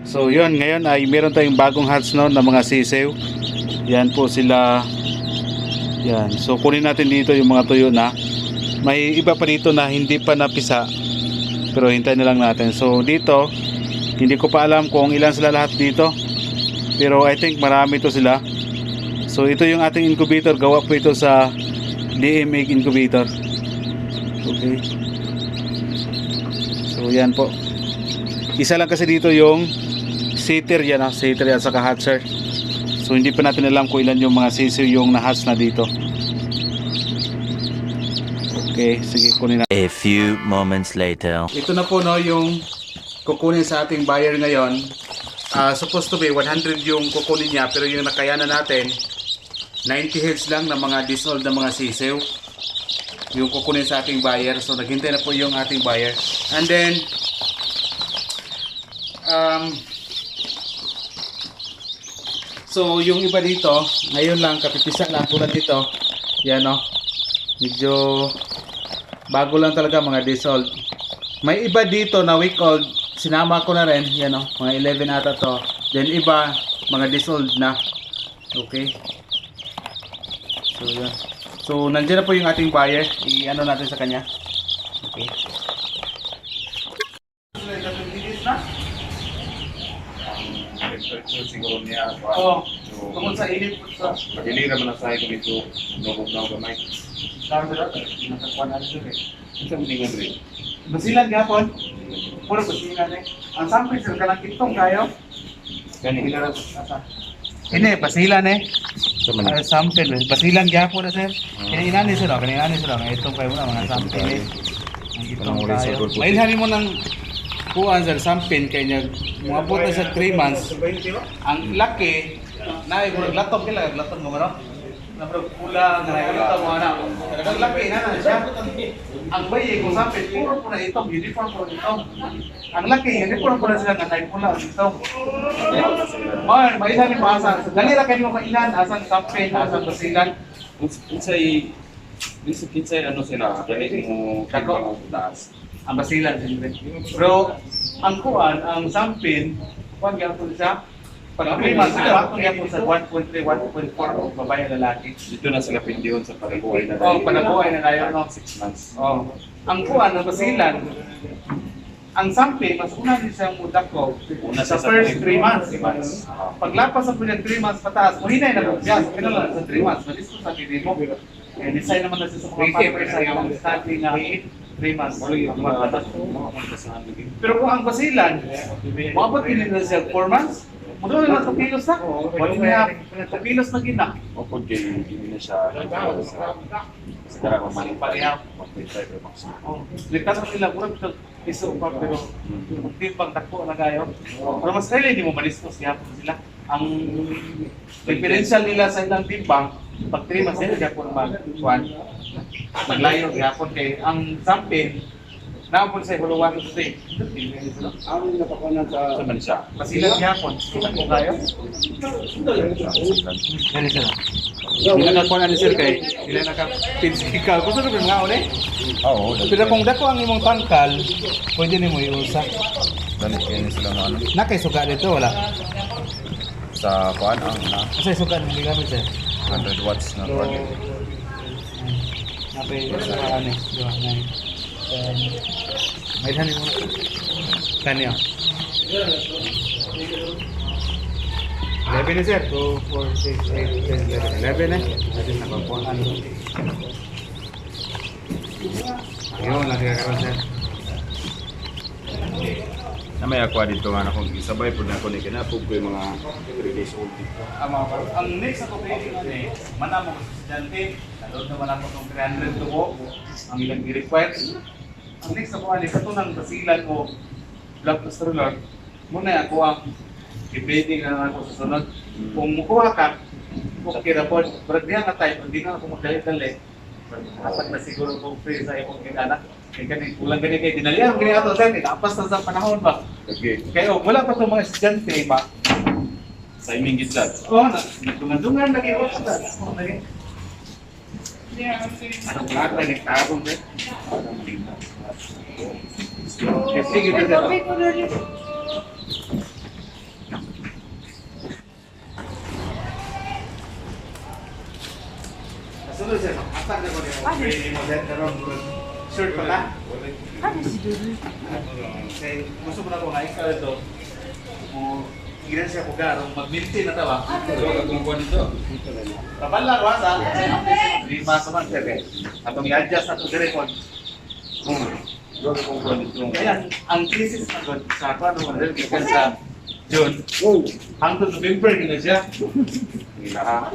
So yun, ngayon ay meron tayong bagong hatch noon na mga sisiw. Yan po sila. Yan. So kunin natin dito yung mga tuyo na. May iba pa dito na hindi pa napisa. Pero hintayin na lang natin. So dito, hindi ko pa alam kung ilan sila lahat dito. Pero I think marami to sila. So ito yung ating incubator. Gawa po ito sa DMA incubator. Okay. So yan po. Isa lang kasi dito yung seater yan, seater yan sa hatcher. So hindi pa natin alam kung ilan yung mga sisiw yung na-hatch na dito. Okay, sige, kunin na. A few moments later. Ito na po no yung kukunin sa ating buyer ngayon. Supposed to be 100 yung kukunin niya, pero yung nakayanan natin 90 heads lang ng mga disold na mga sisiw yung kukunin sa ating buyer. So naghintay na po yung ating buyer. And then so yung iba dito ngayon lang kapipisa lang tulad dito. Yan no, medyo bago lang talaga mga disold. May iba dito na week old, sinama ko na rin. Yan no, mga 11 ata to. Then iba mga disold na. Okay. So yan. So nandiyan na po yung ating buyer. I-ano natin sa kanya. Okay. Siguro niya. Oh, tungkol sa init po sa Pagilira man sa akin ito, nobog na gamay. camera. Nakakuha na rin eh. Ito ang tingin rin. Basilan gapon. Puro basilan eh. Ang sample sir kanang kitong kayo. Gani. Ini basilan eh. Sa man. Sample eh. Basilan gapon na sir. Kanina sir, kanina sir. Itong kayo na mga sample eh. Ang itong kayo. Mailhanin mo ng kuan sir sample kay niya mga buot na sa 3 months. Ang laki na igurag laptop kila laptop mo no. Nabro pula nga ito mo ana. Ang laki na siya. Ang bayi ko sample puro po na ito uniform po ito. Ang laki uniform po na sila nga nay pula ito. Man, may isa ni masa. Dali ra kanimo kailan asang sample asang basilan. Unsay kinsay ano sila, dali mo Dako. taas. Ang basilan siyempre. Bro, ang kuan, ang sampin, kuan gyapon siya. Pag 3 months, bakit gyapon sa 1.3, 1.4 o babae lalaki. Dito na sila pindiyon sa panabuhay na Oh, panabuhay na tayo, no? 6 months. Oh. Ang kuan, ang basilan, ang sampin, mas una din siyang mudak ko Una sa siya sa first 3 months. 3 months. Paglapas sa pinag 3 months pataas, mahinay na po siya. Sabi na lang sa 3 months, malisto sa kinin mo. Eh, design naman na siya sa mga papers sa yung starting na 3 months. Pero kung ang basilan, mabot din na siya 4 months, muna na 2 kilos na. Wala na 2 kilos na gina. O kung hindi na siya sa karang mali pa rin 1.5 max. Likas ang sila, kurang iso pa, pero hindi pang takbo na kayo. Pero mas kailan hindi mo malistos siya sila. Ang differential nila sa ilang timbang, pag 3 months nila gyapon maglayo gyapon kay ang sampin naapon sa huluwan sa day. Ano yung napakunan sa Malaysia? Basilan gyapon. Ako kayo. Dali sir. Hindi nakakuha ni sir kay sila naka-pinsikal. Kung saan rin nga ulit? Oo. Pero kung dako ang imong tangkal, pwede nimo iusa. Ganit kayo sila na ano. Nakay suga dito wala. Sa kuan ang na Kasi suga ni gamit sir. 100 watts na kuan. Napay sa ano, di ba? May dhani mo. Kanya. 11 na sir. 2, 4, 6, 8, 10, 11. 11 eh. Kasi nakakuha ano. Ayun, nagkakaroon sir. Na may aqua dito nga akong isabay po na ako ni kinapog ko yung mga 3 days old dito. Ang next ako pwede ano eh, manamo ko sa estudyante, nalood naman ako ng 300 tubo, ang ilang i-require. Ang next ako ano, katunang basilan ko, block astrolog, muna ako ang i-blading na ako sa sunod. Kung mukuha ka, okay na po, pero diyan na tayo, hindi na ako magdali-dali. Apat na siguro kung free sa iyong kinanak. Kaya ganit, kulang ganit kayo, dinalihan ko niya ito, sir, itapas na sa panahon ba? Okay. Kaya wala pa itong mga estudyante ba? Sa iming gitlat. Oo, nagdungan lagi ko sa lagi. Anong lahat na nagtarong ba? Sige, sige. Pwede mo sir, pero short pa ka? Ano si Dudu? Kaya gusto mo na ko nga ikaw ito. Kung ginan siya ko garong mag-maintain na tawa. Huwag akong kuha nito. Kapal lang wa sa. Di masaman siya kay. Atong i-adjust na ito direkon. Huwag akong kuha nito. Kaya ang thesis na doon sa paano mo rin kasi sa June. Hangtod November na siya. Hila.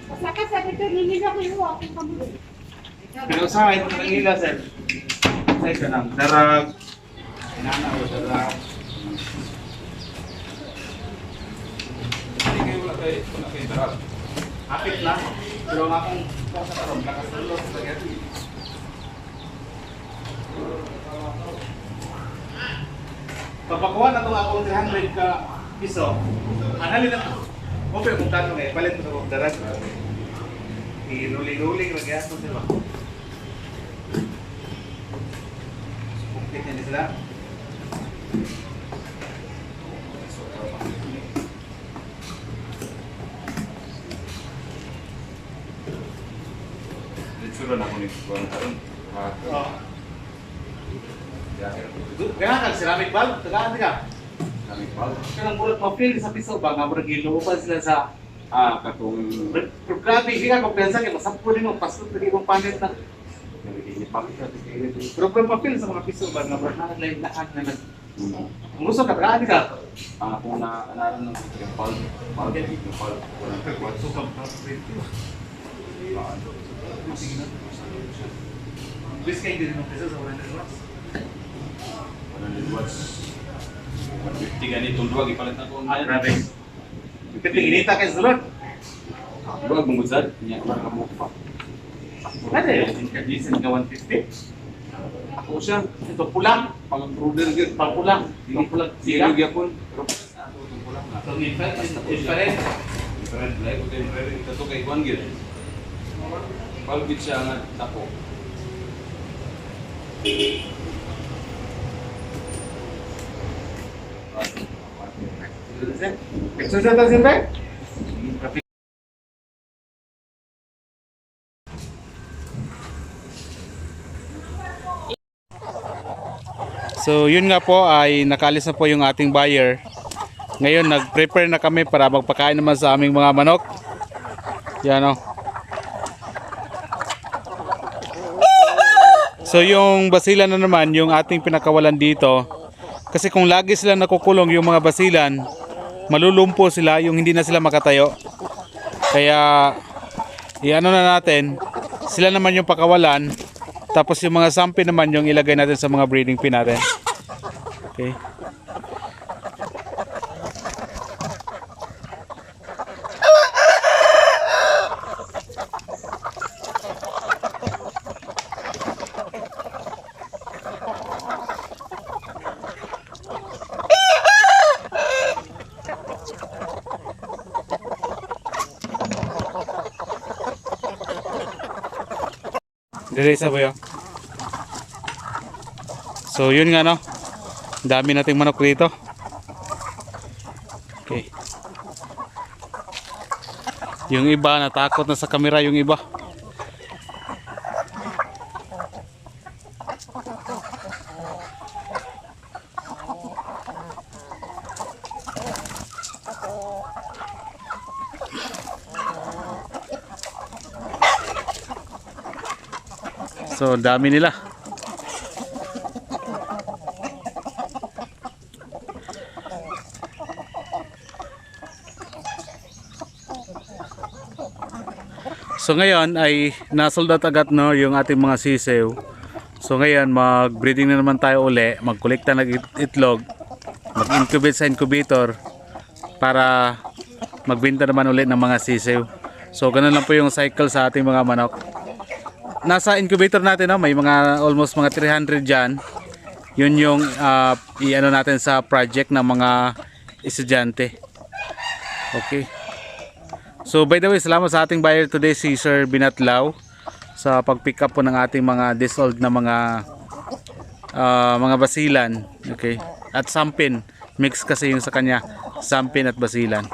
Masaka sa dito, niligaw ko yung akong kamuli. Pero sa akin, kung nangila sir, sa ito lang, darag, inanaw, darag. Hindi kayo wala kayo darap. Apit na, pero ang akong sa karoon, lakas na loob sa gaya. Papakuha na itong akong 300 ka piso, ang halin na ito. Okay, kung tanong eh, palit mo sa kong darag. I-ruling-ruling, magyas mo sila. Kumpit niya sila. Ditsura na ako ni kuha na karoon. Oh. Kaya kag ceramic bulb, tagaan ka. Kaya murag ma-feel sa piso ba, nga murag iluupan sila sa Katong... pero grabe, hindi ka kumpensa kaya masapko din mo, pasok na mo panit na. Pero kung ma-feel sa mga piso ba, nga murag na-line na nag... Kung gusto ka, tagaan ka. Kung naanaran ng yung pal, yung pal. Sukam na, Wish kayo din ng piso sa 100 watts. 100 watts. 150 ganitong duwag, ipalit na ko. Grabe. Piting inita kayo sa sulod. Duwag mong niya para mo pa. Ano yun? Decent ka 150. Ako siya, Ito pulang. pang-pruder yun. Pang-pulang. Pang-pulang. Sila. Sila gyapon. Ito infrared. Different life, okay, different. Ito kay Juan Gil. Palbit siya nga tapo. Exercise tayo siyempre? So yun nga po ay nakalis na po yung ating buyer. Ngayon nag-prepare na kami para magpakain naman sa aming mga manok. Yan o. So yung basilan na naman yung ating pinakawalan dito. Kasi kung lagi sila nakukulong yung mga basilan, malulumpo sila yung hindi na sila makatayo. Kaya i-ano na natin, sila naman yung pakawalan. Tapos yung mga sampi naman yung ilagay natin sa mga breeding pin natin. Okay. Diresa ba yun? So yun nga no. Dami nating manok dito. Okay. Yung iba natakot na sa camera yung iba. So dami nila. So ngayon ay nasold out agad no yung ating mga sisew. So ngayon mag-breeding na naman tayo uli, mag-kolekta ng itlog, mag-incubate sa incubator para magbenta naman uli ng mga sisew. So ganun lang po yung cycle sa ating mga manok. Nasa incubator natin no, may mga almost mga 300 dyan. Yun yung i-ano natin sa project ng mga estudyante. Okay. So by the way, salamat sa ating buyer today, si Sir Binatlaw, sa pag-pick up po ng ating mga disold na mga basilan. Okay. At sampin. Mix kasi yung sa kanya, sampin at basilan.